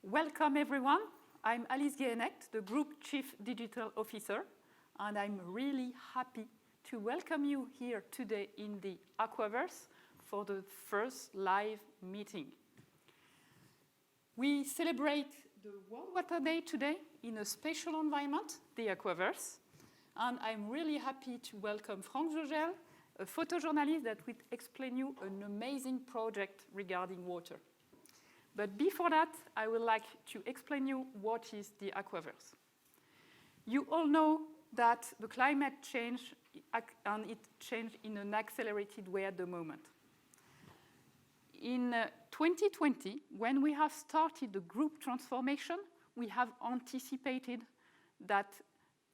Welcome everyone. I'm Alice Guéhenect, the Group Chief Digital Officer, and I'm really happy to welcome you here today in the Aquaverse for the first live meeting. We celebrate the World Water Day today in a special environment, the Aquaverse, and I'm really happy to welcome Franck Vogel, a photojournalist that will explain you an amazing project regarding water. But before that, I would like to explain you what is the Aquaverse. You all know that the climate change, and it changed in an accelerated way at the moment. In 2020, when we have started the group transformation, we have anticipated that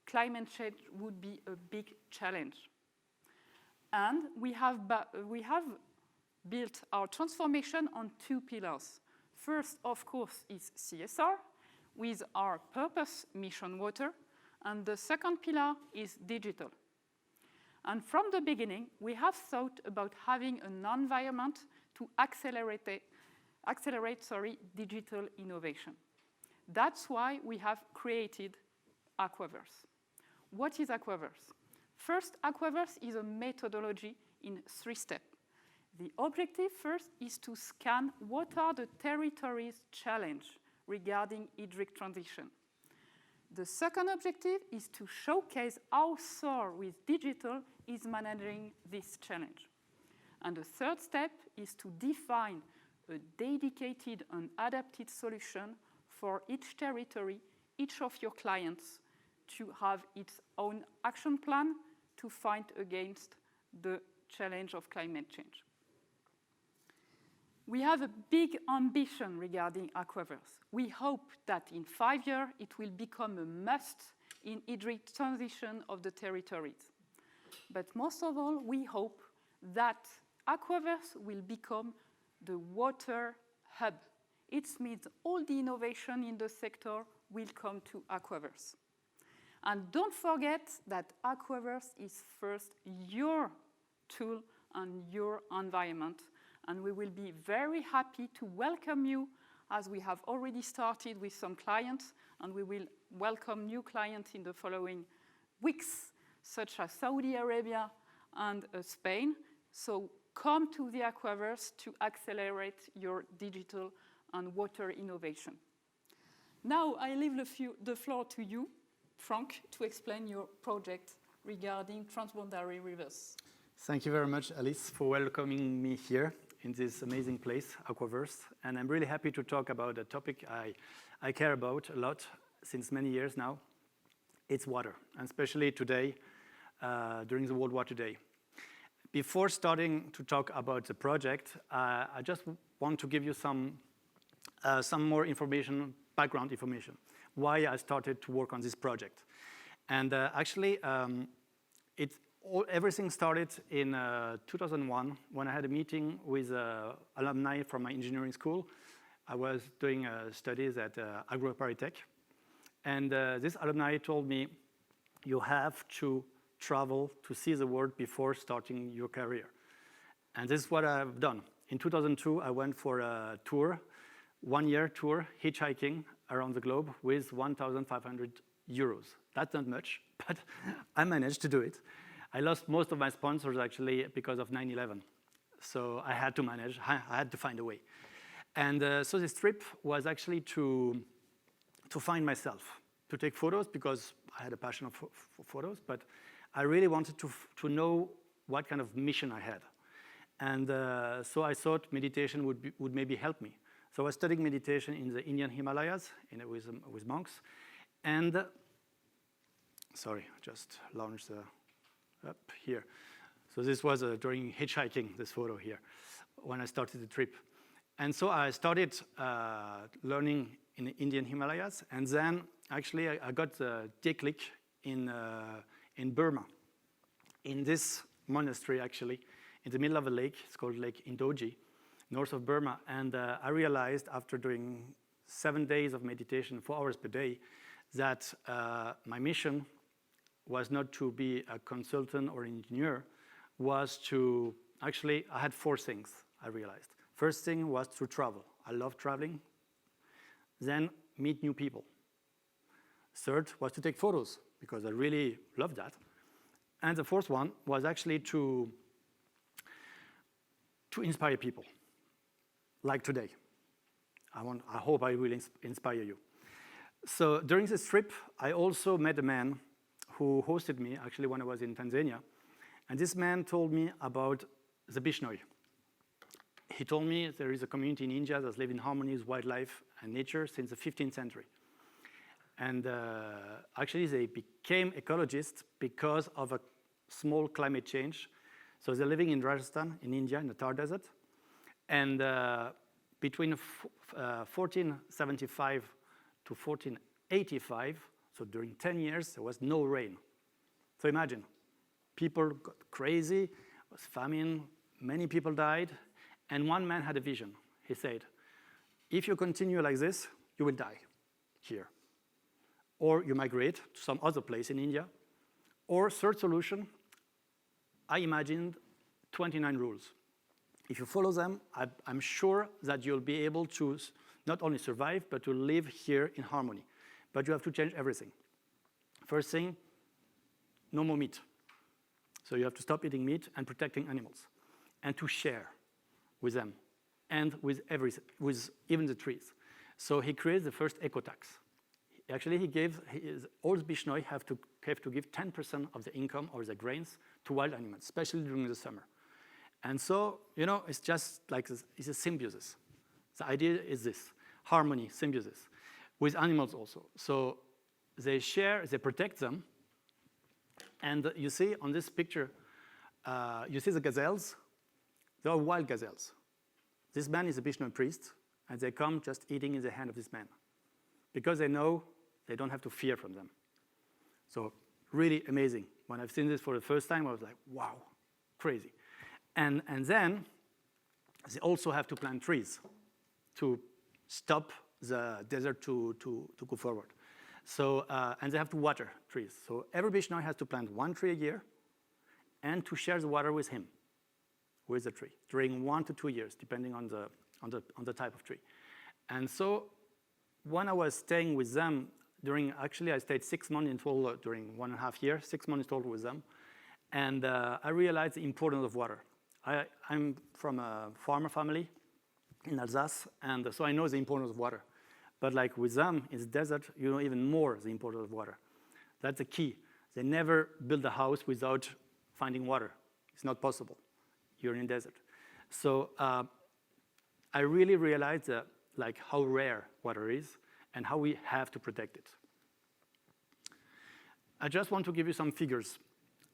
climate change would be a big challenge. And we have built our transformation on two pillars. First, of course, is CSR, with our purpose, Mission Water, and the second pillar is digital. And from the beginning, we have thought about having an environment to accelerate digital innovation. That's why we have created Aquaverse. What is Aquaverse? First, Aquaverse is a methodology in 3 steps. The objective first is to scan what are the territories' challenge regarding hydric transition. The second objective is to showcase how SAUR with digital is managing this challenge. And the third step is to define a dedicated and adapted solution for each territory, each of your clients, to have its own action plan to fight against the challenge of climate change. We have a big ambition regarding Aquaverse. We hope that in 5 years, it will become a must in hydric transition of the territories. But most of all, we hope that Aquaverse will become the water hub. It means all the innovation in the sector will come to Aquaverse. And don't forget that Aquaverse is first your tool and your environment. And we will be very happy to welcome you, as we have already started with some clients, and we will welcome new clients in the following weeks, such as Saudi Arabia and Spain. So come to the Aquaverse to accelerate your digital and water innovation. Now I leave the floor to you, Franck, to explain your project regarding transboundary rivers. Thank you very much, Alice, for welcoming me here in this amazing place, Aquaverse. And I'm really happy to talk about a topic I care about a lot since many years now. It's water, and especially today, during the World Water Day. Before starting to talk about the project, I just want to give you some more information, background information, why I started to work on this project. And actually, everything started in 2001 when I had a meeting with alumni from my engineering school. I was doing studies at AgroParisTech. And this alumni told me, you have to travel to see the world before starting your career. And this is what I've done. In 2002, I went for a tour, 1-year tour, hitchhiking around the globe with 1,500 euros. That's not much, but I managed to do it. I lost most of my sponsors, actually, because of 9/11. So I had to manage, I had to find a way. And so this trip was actually to find myself, to take photos, because I had a passion for photos, but I really wanted to know what kind of mission I had. And so I thought meditation would maybe help me. So I was studying meditation in the Indian Himalayas with monks. And, sorry, just launched up here. So this was during hitchhiking, this photo here, when I started the trip. And so I started learning in the Indian Himalayas, and then actually I got the déclic in Burma, in this monastery actually, in the middle of a lake. It's called Lake Indoji, north of Burma. And I realized after doing 7 days of meditation, 4 hours per day, that my mission was not to be a consultant or engineer, was to, actually, I had 4 things I realized. First thing was to travel. I love traveling. then meet new people. Third was to take photos, because I really loved that. And the fourth one was actually to inspire people, like today. I hope I will inspire you. So during this trip, I also met a man who hosted me, actually when I was in Tanzania. And this man told me about the Bishnoi. He told me there is a community in India that lives in harmony with wildlife and nature since the 15th century. And actually, they became ecologists because of a small climate change. So they're living in Rajasthan, in India, in the Thar Desert. And between 1475 to 1485, so during 10 years, there was no rain. So imagine, people got crazy, it was famine, many people died, and one man had a vision. He said, if you continue like this, you will die here. Or you migrate to some other place in India. Or third solution, I imagined 29 rules. If you follow them, I'm sure that you'll be able to not only survive, but to live here in harmony. But you have to change everything. First thing, no more meat. So you have to stop eating meat and protecting animals. And to share with them and with even the trees. So he created the first eco-tax. Actually, all the Bishnoi have to give 10% of the income or the grains to wild animals, especially during the summer. And so, it's just like this, it's a symbiosis. The idea is this, harmony, symbiosis, with animals also. So they share, they protect them. And you see on this picture, you see the gazelles. They are wild gazelles. This man is a Bishnoi priest, and they come just eating in the hand of this man, because they know they don't have to fear from them. So really amazing. When I've seen this for the first time, I was like, wow, crazy. And then they also have to plant trees to stop the desert to go forward. So, and they have to water trees. So every Bishnoi has to plant one tree a year and to share the water with him, with the tree, during 1 to 2 years, depending on the type of tree. And so when I was staying with them, actually I stayed 6 months in total during 1.5 years, 6 months in total with them. And I realized the importance of water. I'm from a farmer family in Alsace, and so I know the importance of water. But like with them in the desert, you know even more the importance of water. That's the key. They never build a house without finding water. It's not possible. You're in the desert. So I really realized like how rare water is and how we have to protect it. I just want to give you some figures.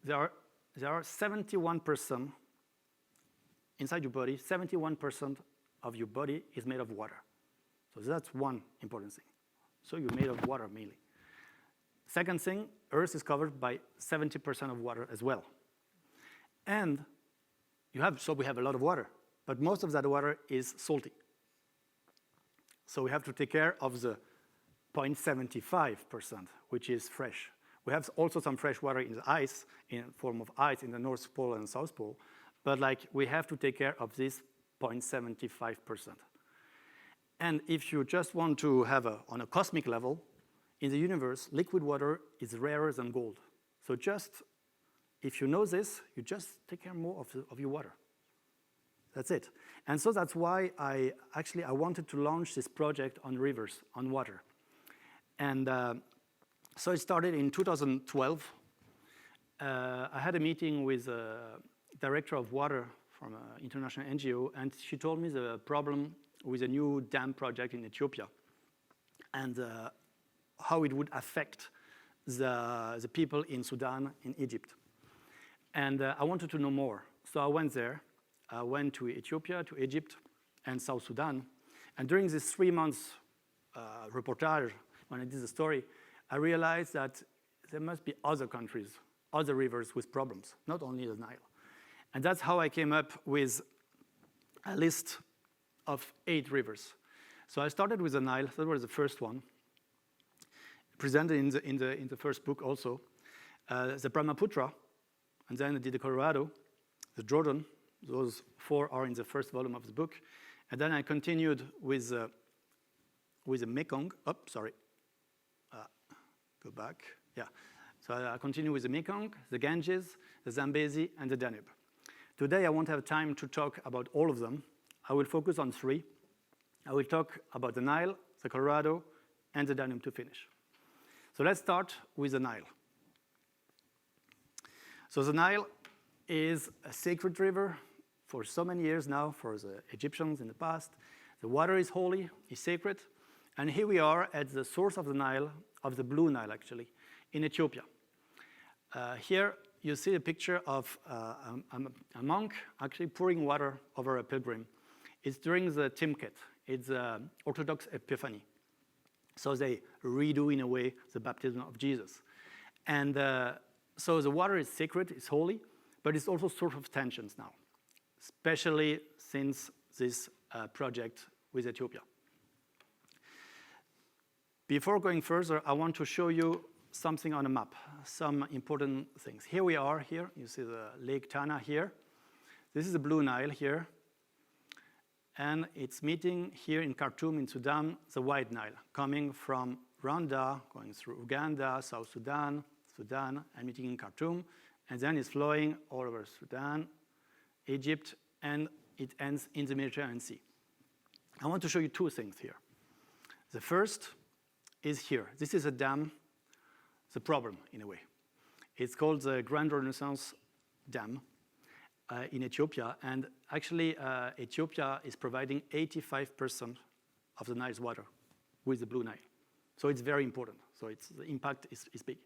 There are 71% inside your body, 71% of your body is made of water. So that's one important thing. So you're made of water mainly. Second thing, Earth is covered by 70% of water as well. And we have a lot of water, but most of that water is salty. So we have to take care of the 0.75%, which is fresh. We have also some fresh water in the ice, in form of ice in the North Pole and South Pole, but like we have to take care of this 0.75%. And if you just want to have on a cosmic level, in the universe, liquid water is rarer than gold. So just, if you know this, you just take care more of your water. That's it. And so that's why I wanted to launch this project on rivers, on water. And so it started in 2012. I had a meeting with a director of water from an international NGO, and she told me the problem with a new dam project in Ethiopia and how it would affect the people in Sudan, in Egypt. And I wanted to know more. So I went there. I went to Ethiopia, to Egypt, and South Sudan. And during this 3 months reportage, when I did the story, I realized that there must be other countries, other rivers with problems, not only the Nile. And that's how I came up with a list of 8 rivers. So I started with the Nile. That was the first one, presented in the first book also. The Brahmaputra, and then I did the Colorado, the Jordan. Those 4 are in the first volume of the book. And then I continued with with the Mekong. Oh, sorry. Go back. Yeah. So I continue with the Mekong, the Ganges, the Zambezi, and the Danube. Today, I won't have time to talk about all of them. I will focus on 3. I will talk about the Nile, the Colorado, and the Danube to finish. So let's start with the Nile. So the Nile is a sacred river for so many years now, for the Egyptians in the past. The water is holy, is sacred. And here we are at the source of the Nile, of the Blue Nile actually, in Ethiopia. Here you see a picture of a monk actually pouring water over a pilgrim. It's during the Timket. It's the Orthodox Epiphany. So they redo, in a way, the baptism of Jesus. And so the water is sacred, it's holy, but it's also source of tensions now, especially since this project with Ethiopia. Before going further, I want to show you something on a map, some important things. Here we are, here, you see the Lake Tana here. This is the Blue Nile here. And it's meeting here in Khartoum in Sudan, the White Nile, coming from Rwanda, going through Uganda, South Sudan, and meeting in Khartoum. And then it's flowing all over Sudan, Egypt, and it ends in the Mediterranean Sea. I want to show you 2 things here. The first is here. This is a dam, the problem, in a way. It's called the Grand Renaissance Dam in Ethiopia. And actually, Ethiopia is providing 85% of the Nile's water with the Blue Nile. So it's very important. So the impact is big.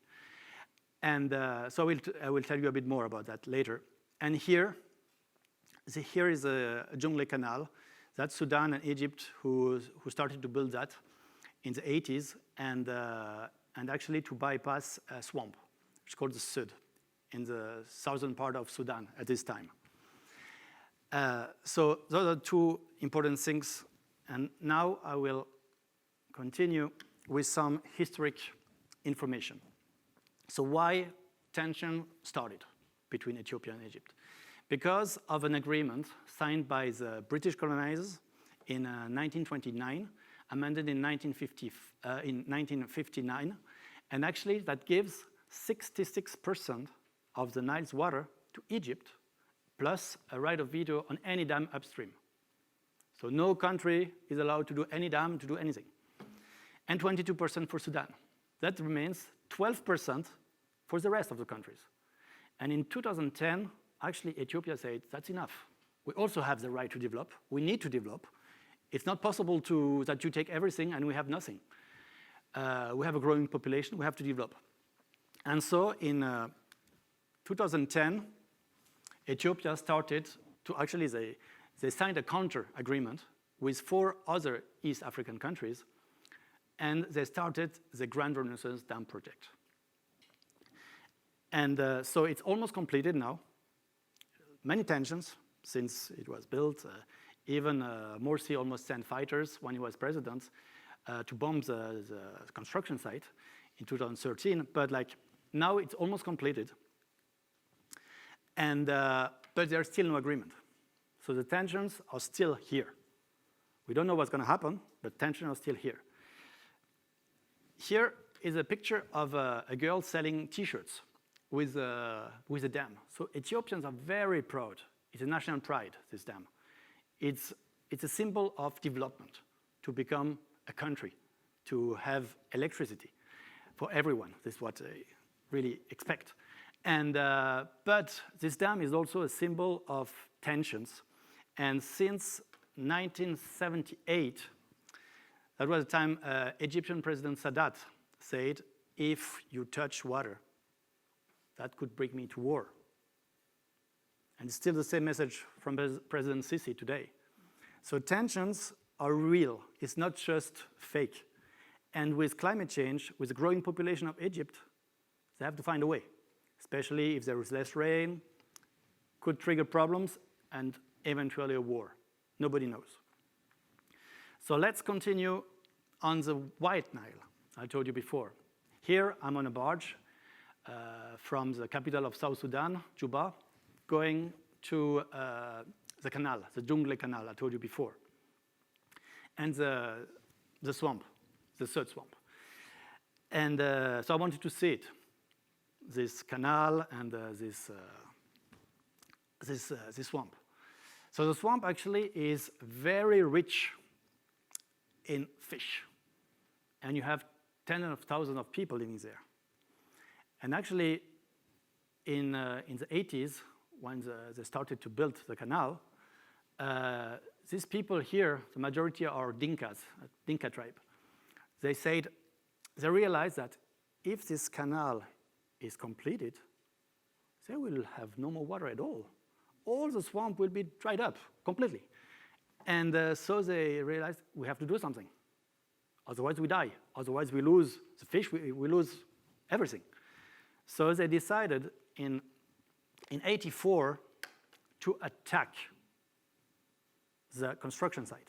And so I will tell you a bit more about that later. And here is a Jungle Canal. That's Sudan and Egypt who started to build that in the 80s and actually to bypass a swamp, which is called the Sud, in the southern part of Sudan at this time. So those are 2 important things. And now I will continue with some historic information. So why tension started between Ethiopia and Egypt? Because of an agreement signed by the British colonizers in 1929, amended in 1959, and actually that gives 66% of the Nile's water to Egypt, plus a right of veto on any dam upstream. So no country is allowed to do any dam, to do anything. And 22% for Sudan. That remains 12% for the rest of the countries. And in 2010, actually Ethiopia said, that's enough. We also have the right to develop. We need to develop. It's not possible that you take everything and we have nothing. We have a growing population, we have to develop. And so in 2010, Ethiopia started to, actually they signed a counter agreement with 4 other East African countries, and they started the Grand Renaissance Dam project. And so it's almost completed now. Many tensions since it was built. Even Morsi almost sent fighters when he was president to bomb the construction site in 2013. But now it's almost completed. And but there's still no agreement. So the tensions are still here. We don't know what's going to happen, but tensions are still here. Here is a picture of a girl selling T-shirts with a dam. So Ethiopians are very proud. It's a national pride, this dam. It's a symbol of development, to become a country, to have electricity for everyone. This is what they really expect. And but this dam is also a symbol of tensions. And since 1978, that was the time Egyptian President Sadat said, if you touch water, that could bring me to war. And it's still the same message from President Sisi today. So tensions are real. It's not just fake. And with climate change, with the growing population of Egypt, they have to find a way, especially if there is less rain, could trigger problems, and eventually a war. Nobody knows. So let's continue on the White Nile, I told you before. Here, I'm on a barge from the capital of South Sudan, Juba, going to the canal, the Jungle Canal, I told you before. And the swamp, the third swamp. And so I wanted to see it, this canal and this swamp. So the swamp actually is very rich in fish. And you have tens of thousands of people living there. And actually, in the 80s, when they started to build the canal, these people here, the majority are Dinkas, Dinka tribe. They realized that if this canal is completed, they will have no more water at all. All the swamp will be dried up completely. And so they realized we have to do something. Otherwise we die. Otherwise we lose the fish, we lose everything. So they decided in 84 to attack the construction site.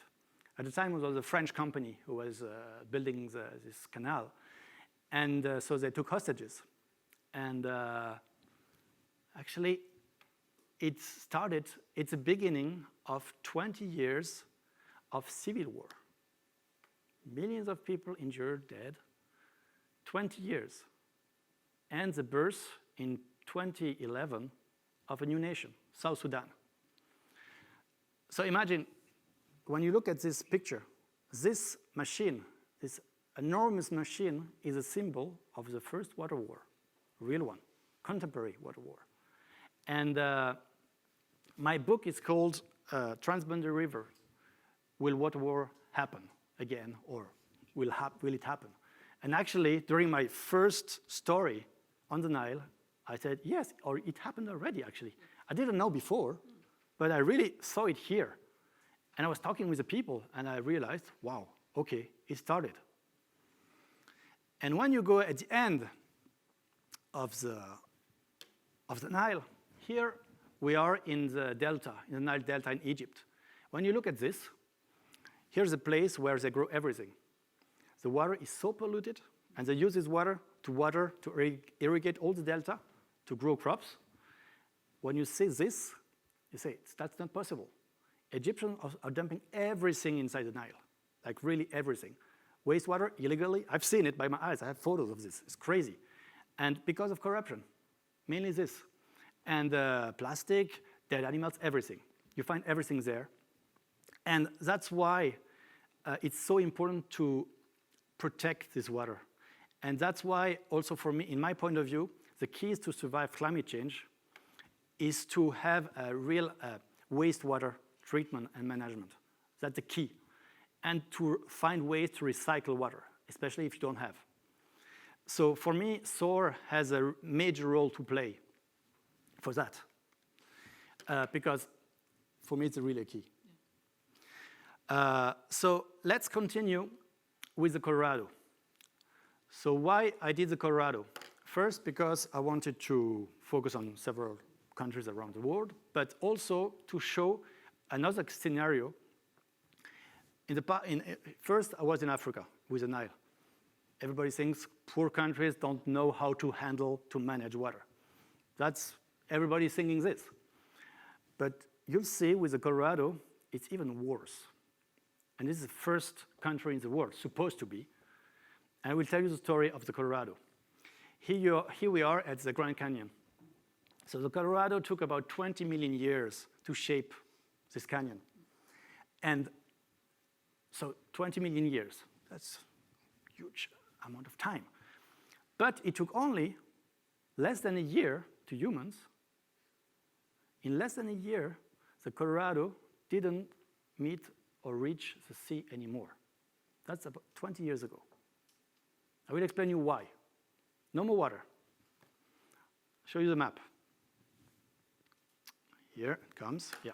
At the time, it was a French company who was building this canal. And so they took hostages. And actually, it's the beginning of 20 years of civil war. Millions of people injured, dead, 20 years. And the birth in 2011 of a new nation, South Sudan. So imagine, when you look at this picture, this machine, this enormous machine, is a symbol of the first water war, real one, contemporary water war. And my book is called Transboundary River, Will Water War Happen Again, or will it happen? And actually, during my first story on the Nile, I said, yes, or it happened already, actually. I didn't know before, but I really saw it here. And I was talking with the people, and I realized, wow, okay, it started. And when you go at the end of the Nile, here we are in the delta, in the Nile Delta in Egypt. When you look at this, here's a place where they grow everything. The water is so polluted, and they use this water to irrigate all the delta, to grow crops. When you see this, you say, that's not possible. Egyptians are dumping everything inside the Nile, like really everything. Wastewater, illegally, I've seen it by my eyes. I have photos of this. It's crazy. And because of corruption, mainly this. And plastic, dead animals, everything. You find everything there. And that's why it's so important to protect this water. And that's why also for me, in my point of view, the keys to survive climate change is to have a real wastewater treatment and management. That's the key. And to find ways to recycle water, especially if you don't have. So for me, SAUR has a major role to play for that. Because for me, it's really key. So let's continue with the Colorado. So why I did the Colorado? First, because I wanted to focus on several countries around the world, but also to show another scenario. First, I was in Africa with the Nile. Everybody thinks poor countries don't know how to manage water. Everybody's thinking this. But you'll see with the Colorado, it's even worse. And this is the first country in the world, supposed to be. And I will tell you the story of the Colorado. Here we are at the Grand Canyon. So the Colorado took about 20 million years to shape this canyon. And so 20 million years, that's a huge amount of time. But it took only less than a year to humans. In less than a year, the Colorado didn't meet or reach the sea anymore. That's about 20 years ago. I will explain you why. No more water. Show you the map. Here it comes, yeah.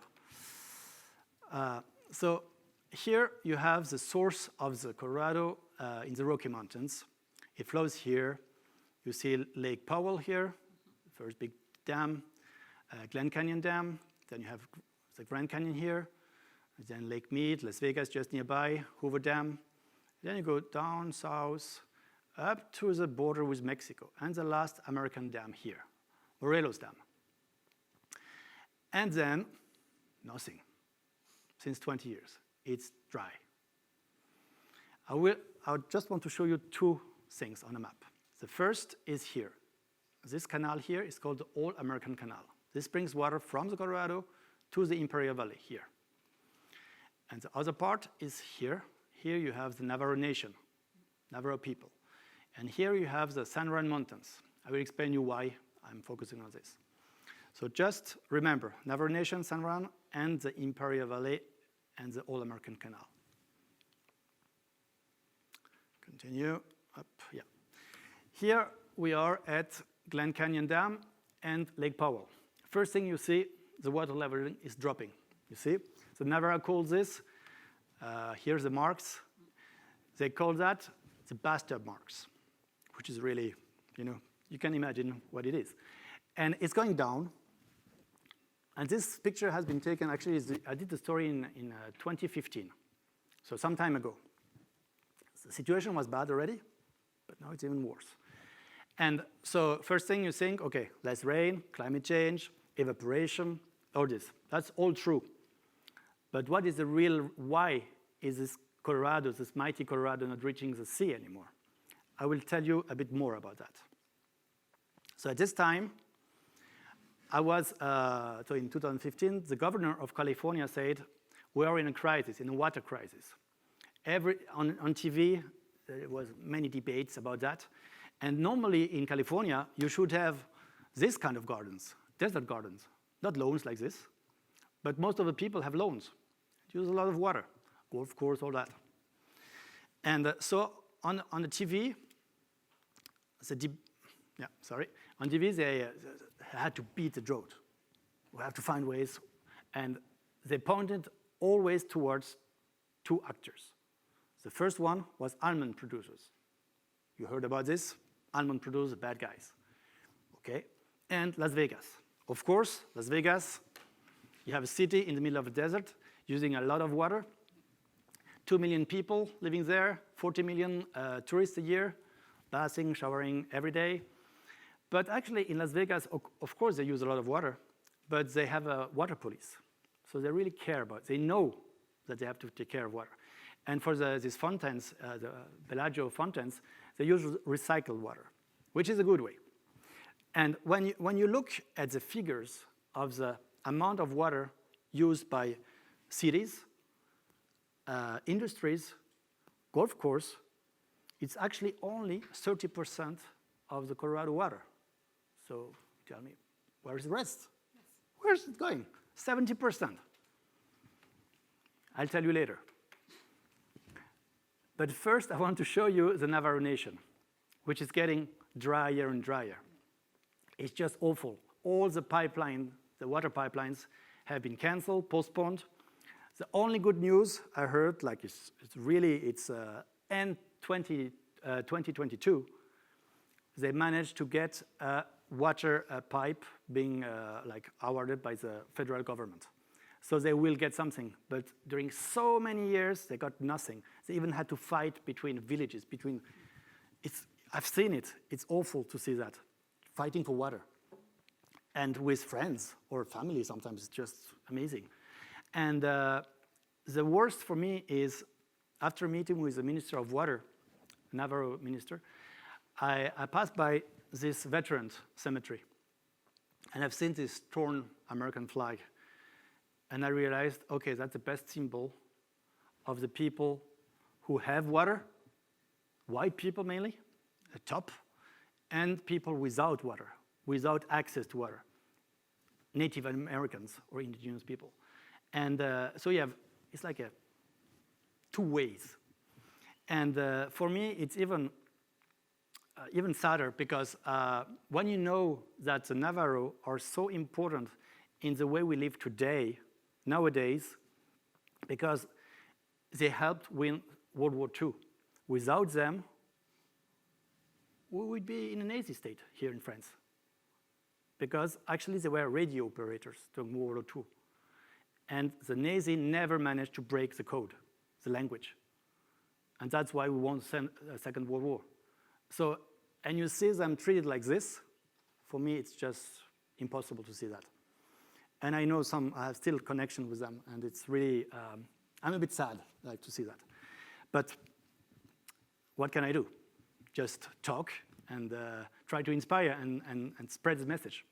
So here you have the source of the Colorado in the Rocky Mountains. It flows here. You see Lake Powell here, first big dam, Glen Canyon Dam. Then you have the Grand Canyon here. Then Lake Mead, Las Vegas just nearby, Hoover Dam. Then you go down south, up to the border with Mexico, and the last American dam here, Morelos Dam. And then, nothing, since 20 years. It's dry. I just want to show you two things on the map. The first is here. This canal here is called the All-American Canal. This brings water from the Colorado to the Imperial Valley here. And the other part is here. Here you have the Navajo Nation, Navajo people. And here you have the San Juan Mountains. I will explain you why I'm focusing on this. So just remember, Navajo Nation, San Juan, and the Imperial Valley, and the All-American Canal. Continue, up, yeah. Here we are at Glen Canyon Dam and Lake Powell. First thing you see, the water level is dropping. You see? The Navajo calls this, here's the marks. They call that the bathtub marks, which is really, you can imagine what it is. And it's going down. And this picture has been taken, actually, I did the story in 2015, so some time ago. The situation was bad already, but now it's even worse. And so first thing you think, okay, less rain, climate change, evaporation, all this. That's all true. But what is the real, why is this Colorado, this mighty Colorado, not reaching the sea anymore? I will tell you a bit more about that. So at this time, so in 2015, the governor of California said, we are in a crisis, in a water crisis. On TV, there was many debates about that. And normally in California, you should have this kind of gardens, desert gardens, not lawns like this. But most of the people have lawns. It uses a lot of water, golf course, all that. And so on the TV, on TV they had to beat the drought. We have to find ways. And they pointed always towards two actors. The first one was almond producers. You heard about this? Almond producers, bad guys. Okay? And Las Vegas. Of course, Las Vegas, you have a city in the middle of a desert using a lot of water. 2 million people living there, 40 million tourists a year, bathing, showering every day. But actually in Las Vegas, of course they use a lot of water, but they have a water police. So they really care about it. They know that they have to take care of water. And for these fountains, the Bellagio fountains, they use recycled water, which is a good way. And when you look at the figures of the amount of water used by cities, industries, golf course, it's actually only 30% of the Colorado water. So tell me, where's the rest? Yes. Where's it going? 70%. I'll tell you later. But first, I want to show you the Navajo Nation, which is getting drier and drier. It's just awful. All the water pipelines have been canceled, postponed. The only good news I heard, it's end 2022, they managed to get a water pipe being awarded by the federal government. So they will get something. But during so many years, they got nothing. They even had to fight between villages, I've seen it. It's awful to see that, fighting for water. And with friends or family, sometimes it's just amazing. And the worst for me is, after meeting with the Minister of Water, Navajo minister, I passed by this veterans cemetery. And I've seen this torn American flag. And I realized, okay, that's the best symbol of the people who have water, white people mainly, the top, and people without water, without access to water, Native Americans or indigenous people. And so it's like two ways. And for me, it's even sadder because when you know that the Navajo are so important in the way we live today, nowadays, because they helped win World War II. Without them, we would be in a Nazi state here in France. Because actually they were radio operators during World War II. And the Nazi never managed to break the code, the language. And that's why we won the Second World War. So, and you see them treated like this, for me it's just impossible to see that. And I know I have still connection with them, and it's really, I'm a bit sad to see that. But what can I do? Just talk and try to inspire and spread the message.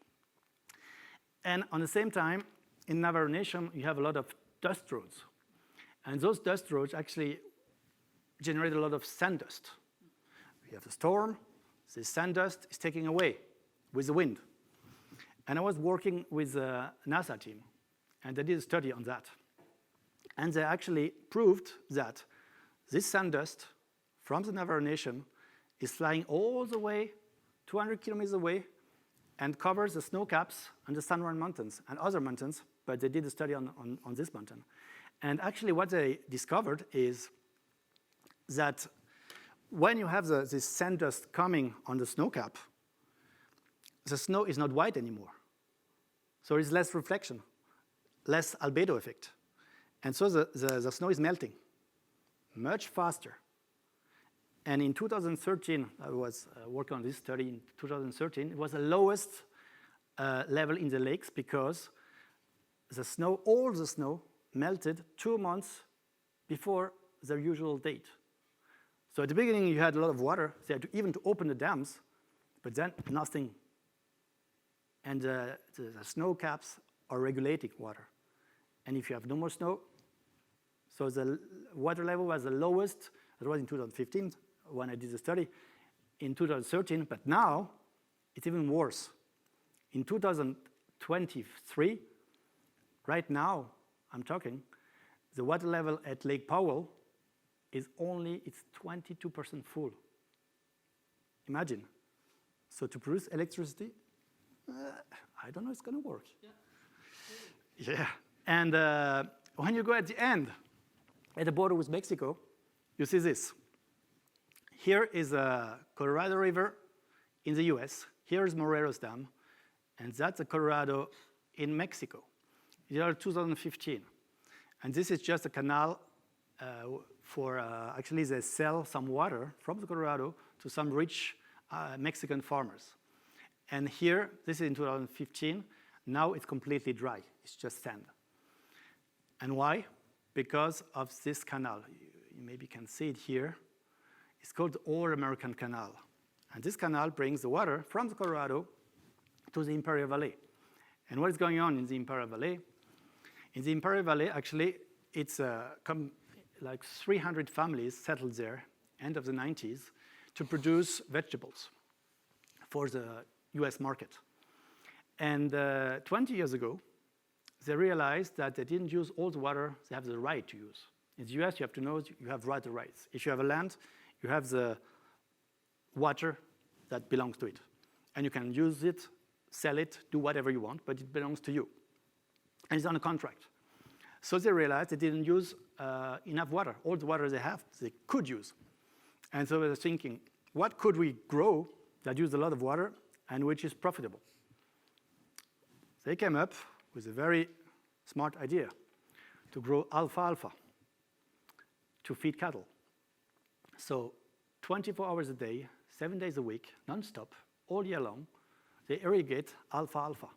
And on the same time, in Navarro Nation, you have a lot of dust roads. And those dust roads actually generate a lot of sand dust. We have a storm, this sand dust is taken away with the wind. And I was working with a NASA team, and they did a study on that. And they actually proved that this sand dust from the Navarro Nation is flying all the way, 200 kilometers away, and covers the snow caps and the San Juan Mountains and other mountains, but they did a study on this mountain. And actually what they discovered is that when you have this sand dust coming on the snow cap, the snow is not white anymore. So there is less reflection, less albedo effect. And so the snow is melting much faster. And in 2013, I was working on this study in 2013, it was the lowest level in the lakes because the snow, all the snow, melted 2 months before the usual date. So at the beginning, you had a lot of water. They had to even to open the dams, but then nothing. And the snow caps are regulating water. And if you have no more snow, so the water level was the lowest. It was in 2015 when I did the study, in 2013, but now it's even worse. In 2023, right now, I'm talking, the water level at Lake Powell is only, it's 22% full. Imagine. So to produce electricity, I don't know if it's going to work. Yeah. And when you go at the end, at the border with Mexico, you see this. Here is a Colorado River in the US. Here is Morelos Dam. And that's the Colorado in Mexico. In the year 2015. And this is just a canal for, actually they sell some water from the Colorado to some rich Mexican farmers. And here, this is in 2015, now it's completely dry. It's just sand. And why? Because of this canal. You maybe can see it here. It's called the All-American Canal. And this canal brings the water from the Colorado to the Imperial Valley. And what is going on in the Imperial Valley? In the Imperial Valley, actually, it's like 300 families settled there, end of the 90s, to produce vegetables for the US market. And 20 years ago, they realized that they didn't use all the water they have the right to use. In the US, you have to know you have right to rights. If you have a land, you have the water that belongs to it. And you can use it, sell it, do whatever you want, but it belongs to you. And it's on a contract. So they realized they didn't use enough water. All the water they have, they could use. And so they were thinking, what could we grow that used a lot of water and which is profitable? They came up with a very smart idea to grow alfalfa to feed cattle. So 24 hours a day, 7 days a week, non-stop, all year long, they irrigate alfalfa.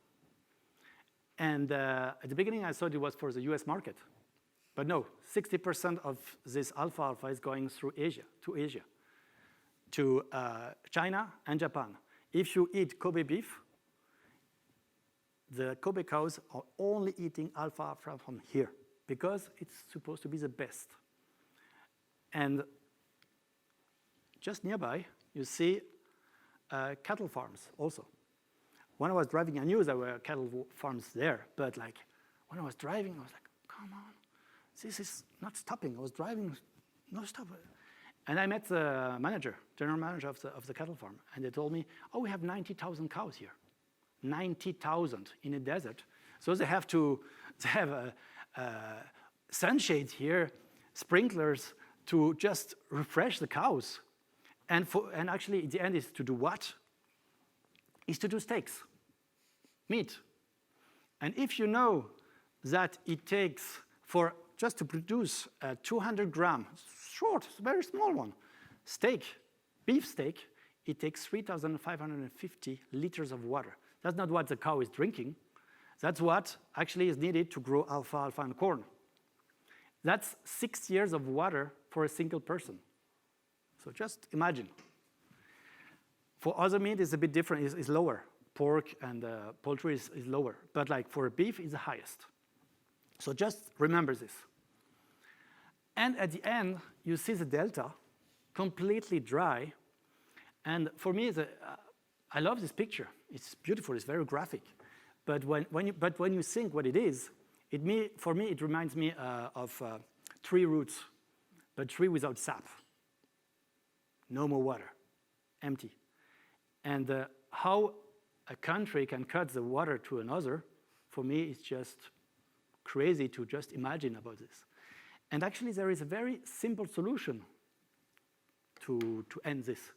And at the beginning, I thought it was for the US market. But no, 60% of this alfalfa is going through Asia, to China and Japan. If you eat Kobe beef, the Kobe cows are only eating alfalfa from here because it's supposed to be the best. And just nearby, you see cattle farms also. When I was driving, I knew there were cattle farms there, but like when I was driving, I was like, come on, this is not stopping. I was driving, no stop. And I met the manager, general manager of the cattle farm, and they told me, oh, we have 90,000 cows here. 90,000 in a desert. So they have sunshades here, sprinklers to just refresh the cows. And actually, the end is to do what? Is to do steaks, meat. And if you know that it takes for just to produce a 200 gram, short, very small one, steak, beef steak, it takes 3,550 liters of water. That's not what the cow is drinking. That's what actually is needed to grow alfalfa and corn. That's 6 years of water for a single person. So just imagine. For other meat, it's a bit different, it's lower. Pork and poultry is lower, but like for beef, it's the highest. So just remember this. And at the end, you see the delta, completely dry. And for me, I love this picture. It's beautiful, it's very graphic. But when you think what it is, for me, it reminds me of tree roots, but tree without sap. No more water, empty. And how a country can cut the water to another, for me, it's just crazy to just imagine about this. And actually, there is a very simple solution to end this.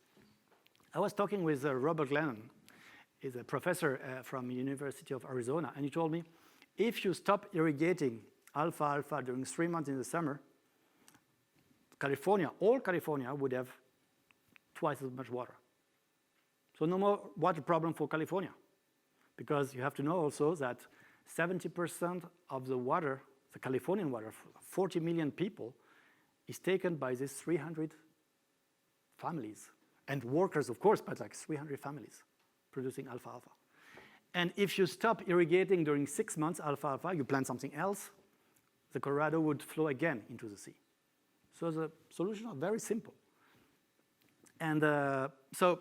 I was talking with Robert Glennon. He's a professor from University of Arizona, and he told me, if you stop irrigating alfalfa during 3 months in the summer, all California would have twice as much water. So no more water problem for California, because you have to know also that 70% of the water, the Californian water, 40 million people, is taken by these 300 families. And workers, of course, but like 300 families producing alfalfa. And if you stop irrigating during 6 months alfalfa, you plant something else, the Colorado would flow again into the sea. So the solutions are very simple. And so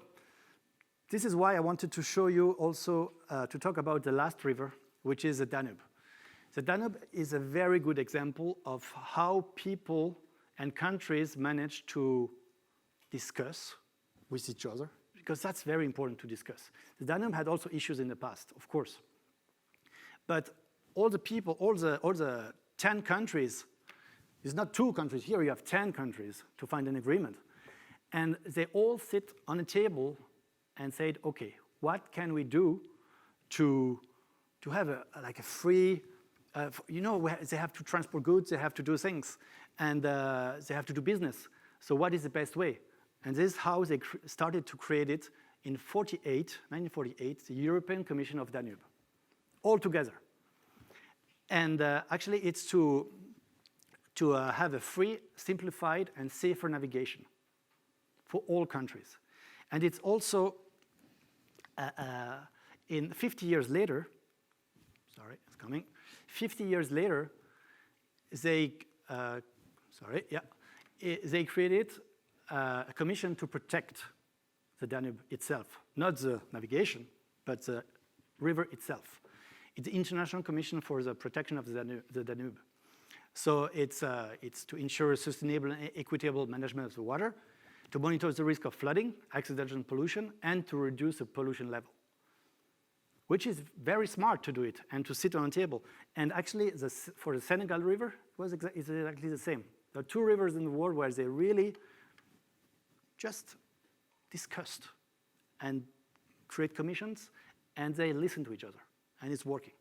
this is why I wanted to show you also, to talk about the last river, which is the Danube. The Danube is a very good example of how people and countries manage to discuss with each other, because that's very important to discuss. The Danube had also issues in the past, of course. But all the people, all the 10 countries, it's not 2 countries, here you have 10 countries to find an agreement. And they all sit on a table and said, okay, what can we do to have a free, where they have to transport goods, they have to do things, and they have to do business. So what is the best way? And this is how they started to create it in 1948, the European Commission of Danube, all together. And actually, it's to have a free, simplified, and safer navigation for all countries. And it's also, in 50 years later, sorry, it's coming, 50 years later, they created a commission to protect the Danube itself, not the navigation, but the river itself. It's the International Commission for the Protection of the Danube. So it's to ensure sustainable and equitable management of the water, to monitor the risk of flooding, accidental pollution, and to reduce the pollution level, which is very smart to do it and to sit on a table. And actually, for the Senegal River, it's exactly the same. There are 2 rivers in the world where they really just discussed and create commissions, and they listen to each other, and it's working.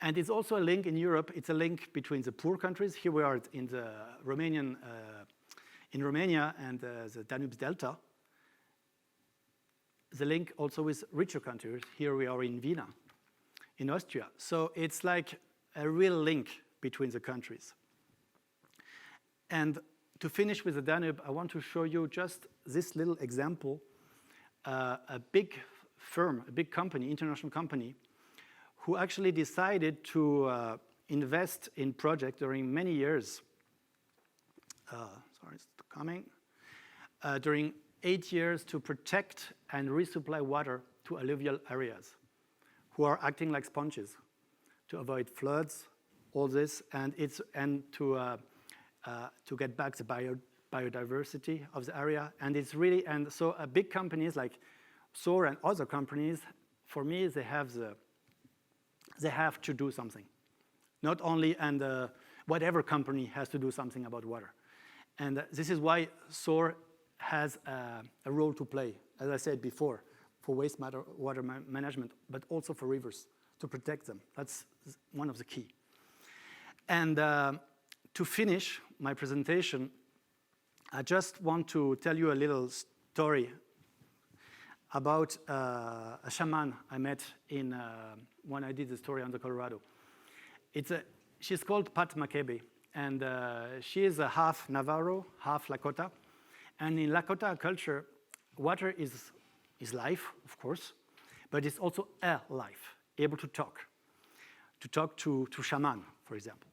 And it's also a link in Europe. It's a link between the poor countries. Here we are in the in Romania and the Danube Delta. The link also with richer countries. Here we are in Vienna, in Austria. So it's like a real link between the countries. And to finish with the Danube, I want to show you just this little example. A big firm, a big company, international company, who actually decided to invest in projects during many years. Sorry, it's coming. During 8 years to protect and resupply water to alluvial areas, who are acting like sponges to avoid floods, all this, and to get back the biodiversity of the area. And it's really, and so big companies like SAUR and other companies, for me, they have to do something. Not only, and whatever company has to do something about water. And this is why SAUR has a role to play, as I said before, for water management, but also for rivers, to protect them. That's one of the key. And to finish my presentation, I just want to tell you a little story about a shaman I met when I did the story on the Colorado. She's called Pat McCabe, and she is a half Navarro, half Lakota. And in Lakota culture, water is life, of course, but it's also a life, able to talk to shaman, for example.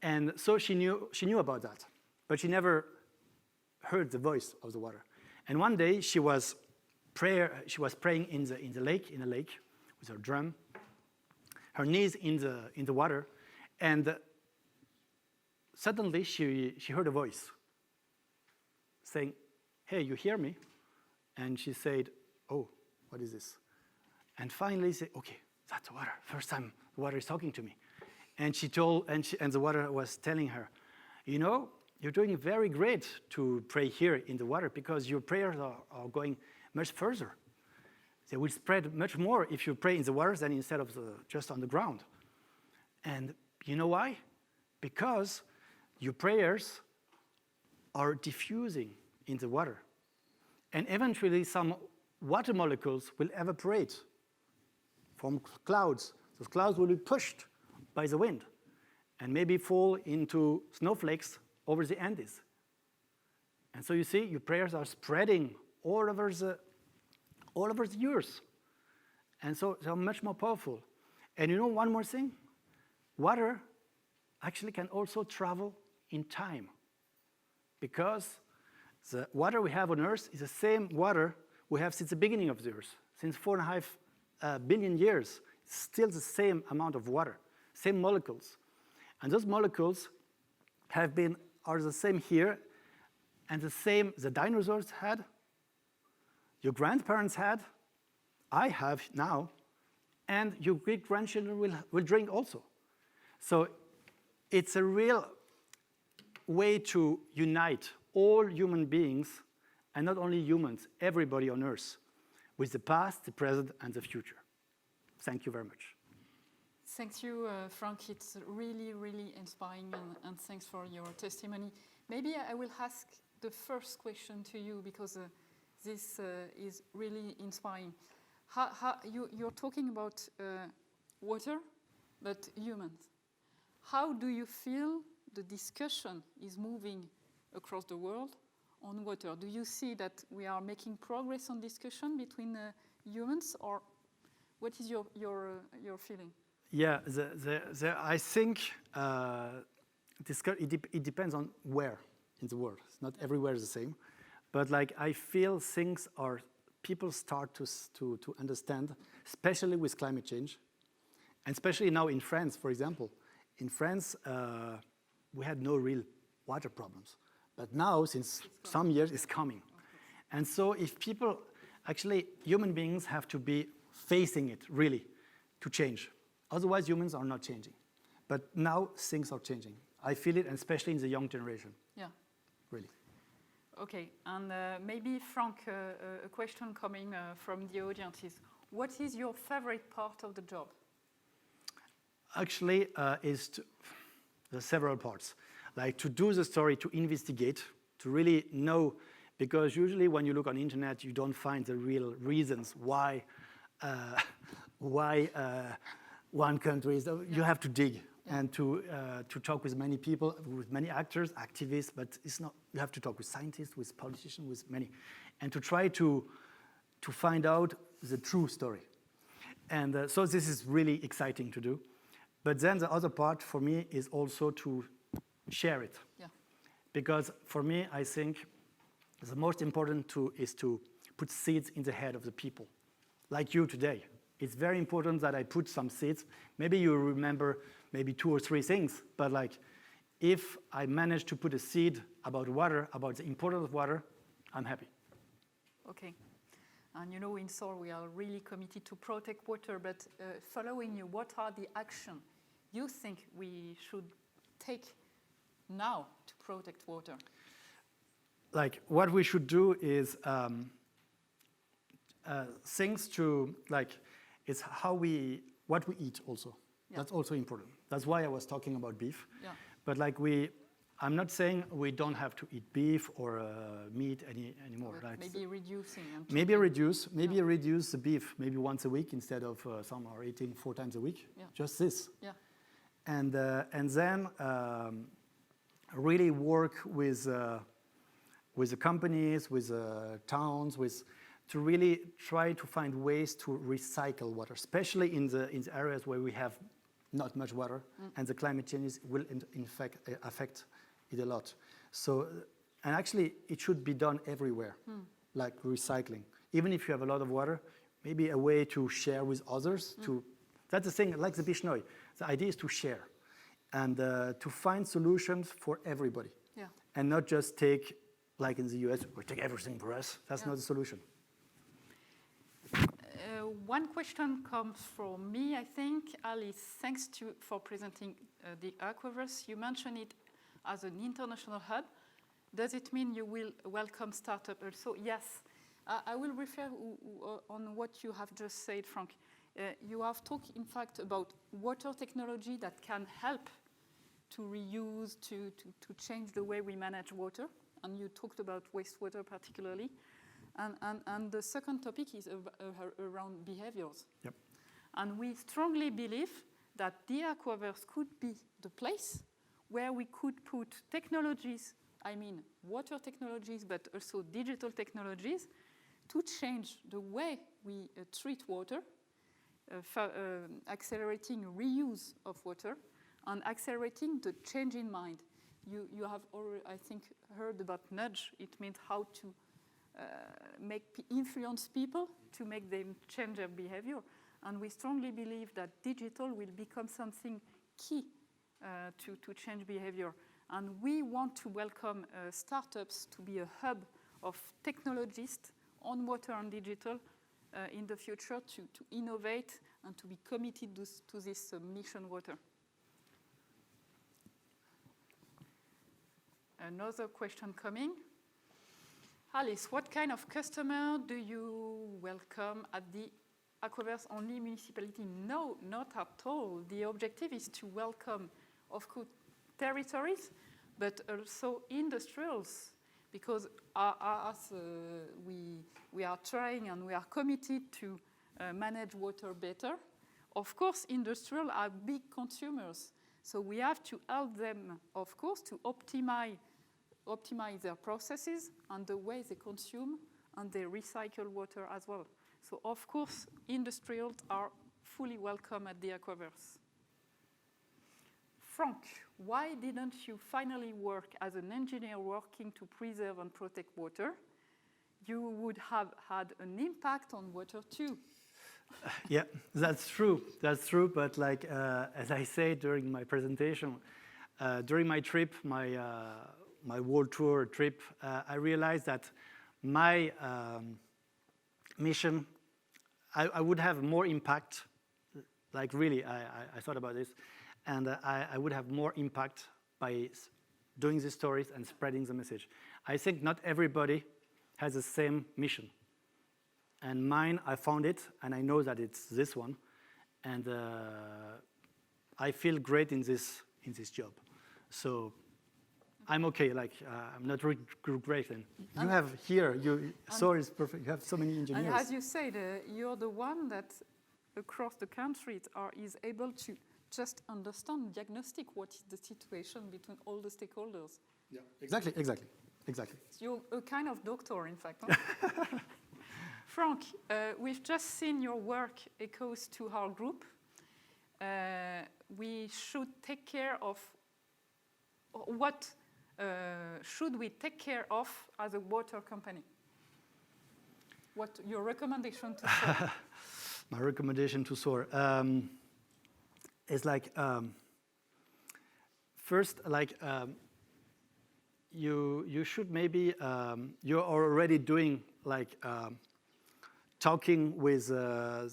And so she knew about that, but she never heard the voice of the water. And one day she was praying in the lake with her drum, her knees in the water, and suddenly she heard a voice saying, "Hey, you hear me?" And she said, "Oh, what is this?" And finally she said, "Okay, that's the water. First time the water is talking to me." And the water was telling her, "You know, you're doing very great to pray here in the water because your prayers are going much further. They will spread much more if you pray in the waters than instead of just on the ground. And you know why? Because your prayers are diffusing in the water. And eventually some water molecules will evaporate from clouds. Those clouds will be pushed by the wind and maybe fall into snowflakes over the Andes. And so you see, your prayers are spreading all over the years. And so they're much more powerful. And you know one more thing? Water actually can also travel in time, because the water we have on Earth is the same water we have since the beginning of the Earth, since 4.5 billion years. It's still the same amount of water, same molecules. And those molecules are the same here, and the same the dinosaurs had, your grandparents had, I have now, and your great-grandchildren will drink also. So it's a real way to unite all human beings, and not only humans, everybody on Earth, with the past, the present, and the future. Thank you very much. Thank you, Franck. It's really, really inspiring, and thanks for your testimony. Maybe I will ask the first question to you, because this is really inspiring. You're talking about water, but humans. How do you feel the discussion is moving across the world on water? Do you see that we are making progress on discussion between humans, or what is your feeling? Yeah, I think it depends on where in the world. It's not everywhere the same, but like I feel people start to understand, especially with climate change, and especially now in France, for example. In France, we had no real water problems, but now, since some years, it's coming. Okay. And so if people, actually, human beings have to be facing it, really, to change. Otherwise, humans are not changing. But now, things are changing. I feel it, and especially in the young generation. Yeah. Really. Okay, and maybe, Franck, a question coming from the audience is, what is your favorite part of the job? Actually, there's several parts. Like to do the story, to investigate, to really know, because usually when you look on the internet, you don't find the real reasons why one country is. You have to dig and to talk with many people, with many actors, activists, but it's not. You have to talk with scientists, with politicians, with many, and to try to find out the true story. And so this is really exciting to do. But then the other part for me is also to share it. Yeah. Because for me, I think the most important is to put seeds in the head of the people, like you today. It's very important that I put some seeds. Maybe you remember maybe 2 or 3 things, but like if I manage to put a seed about water, about the importance of water, I'm happy. Okay. And you know, in SAUR, we are really committed to protect water, but following you, what are the actions you think we should take now to protect water? Like what we should do is things to like, it's what we eat also. Yeah. That's also important. That's why I was talking about beef. Yeah. But like I'm not saying we don't have to eat beef or meat anymore. Like maybe reducing. Maybe reduce the beef maybe once a week instead of some are eating 4 times a week. Yeah. Just this. Yeah. And then really work with the companies, with towns, to really try to find ways to recycle water, especially in the areas where we have not much water, and the climate changes will in fact affect it a lot. So, and actually it should be done everywhere, like recycling. Even if you have a lot of water, maybe a way to share with others. That's the thing, like the Bishnoi. The idea is to share and to find solutions for everybody, and not just take, like in the US, we take everything for us. That's not the solution. One question comes from me, I think. Alice, thanks for presenting the Aquaverse. You mentioned it as an international hub. Does it mean you will welcome startup also? Yes. I will refer on what you have just said, Franck. You have talked, in fact, about water technology that can help to reuse, to change the way we manage water. And you talked about wastewater particularly. And the second topic is around behaviors. Yep. And we strongly believe that the Aquaverse could be the place where we could put technologies, I mean water technologies, but also digital technologies, to change the way we treat water, accelerating reuse of water, and accelerating the change in mind. You have already, I think, heard about nudge. It means how to influence people to make them change their behavior. And we strongly believe that digital will become something key to change behavior. And we want to welcome startups to be a hub of technologists on water and digital in the future to innovate and to be committed to this mission water. Another question coming. Alice, what kind of customer do you welcome at the Aquaverse? Only municipality? No, not at all. The objective is to welcome, of course, territories, but also industrials, because we are trying and we are committed to manage water better. Of course, industrials are big consumers, so we have to help them, of course, to optimize their processes and the way they consume, and they recycle water as well. So, of course, industrials are fully welcome at the Aquaverse. Franck, why didn't you finally work as an engineer working to preserve and protect water? You would have had an impact on water too. Yeah, that's true. That's true. But like as I said during my presentation, during my trip, my world tour trip, I realized that my mission, I would have more impact. Like really, I thought about this, and I would have more impact by doing these stories and spreading the message. I think not everybody has the same mission. And mine, I found it, and I know that it's this one, and I feel great in this job. So I'm okay. Like I'm not regretting. You have here. SAUR is perfect. You have so many engineers. And as you said, you're the one that across the country is able to just understand, diagnostic what is the situation between all the stakeholders. Yeah, exactly. So you're a kind of doctor, in fact. Huh? Franck, we've just seen your work echoes to our group. We should take care of what should we take care of as a water company? What your recommendation to SAUR? My recommendation to SAUR is like first, like you should maybe you're already doing like talking with the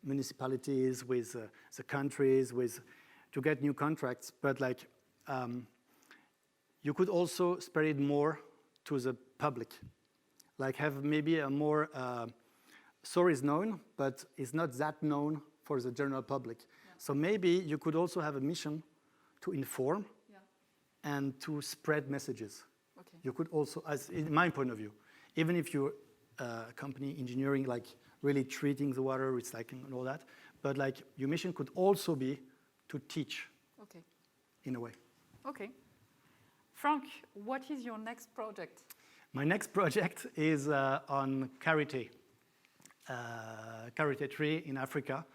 municipalities, with the countries, to get new contracts, but like you could also spread it more to the public, like have maybe a more SAUR is known, but it's not that known for the general public. Yeah. So maybe you could also have a mission to inform and to spread messages. Okay. You could also, as in my point of view, even if you're a company engineering, like really treating the water, recycling and all that, but like your mission could also be to teach. Okay. In a way. Okay. Franck, what is your next project? My next project is on karité, karité tree in Africa.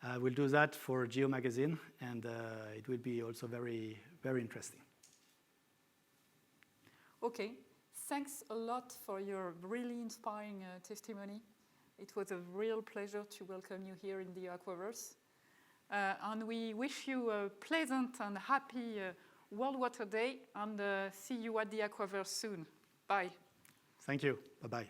Yeah. We'll do that for Geo magazine, and it will be also very, very interesting. Okay, thanks a lot for your really inspiring testimony. It was a real pleasure to welcome you here in the Aquaverse. And we wish you a pleasant and happy World Water Day, and see you at the Aquaverse soon. Bye. Thank you. Bye-bye.